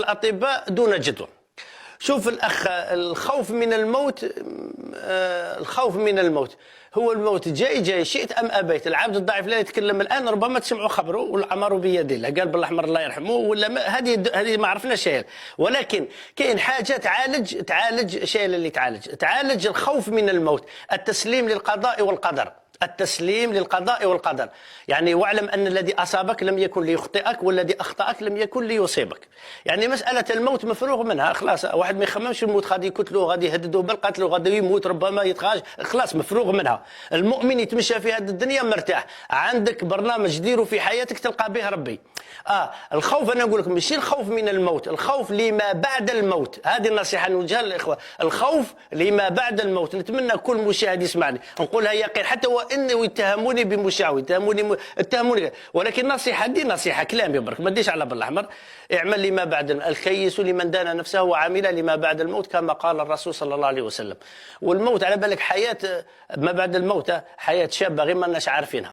الأطباء دون جدوى. شوف الأخ، الخوف من الموت، الخوف من الموت هو الموت جاي شئت أم أبيت. العبد الضعيف لا يتكلم الآن، ربما تسمعوا خبره والأمر بيد الله، قال بالأحمر الله يرحمه، ولا هذه ما عرفنا شيء. ولكن كاين حاجة تعالج شيء اللي تعالج الخوف من الموت، التسليم للقضاء والقدر. التسليم للقضاء والقدر، يعني واعلم أن الذي أصابك لم يكن ليخطئك، والذي أخطأك لم يكن ليصيبك. يعني مسألة الموت مفروغ منها، خلاص. واحد ما يخممش الموت غادي يقتلوه، غادي يهددوه بالقتل، وغادي يموت، ربما يتخاج، خلاص مفروغ منها. المؤمن يتمشى في هذه الدنيا مرتاح. عندك برنامج ديروا في حياتك تلقى به ربي. الخوف، أنا أقول لكم ماشي الخوف من الموت، الخوف لما بعد الموت. هذه النصيحة نوجهها للإخوة، الخوف لما بعد الموت. نتمنى كل مشاهد يسمعني، نقولها يقين، حتى وإن يتهموني بمشاوي، يتهموني، ولكن نصيحة دي نصيحة كلامي برك، ما تديش على بالأحمر. اعمل لما بعد الكيس لمن دان نفسه وعمل لما بعد الموت، كما قال الرسول صلى الله عليه وسلم. والموت على بالك حياة ما بعد الموت، حياة شابة غير ما ناش عارفينها.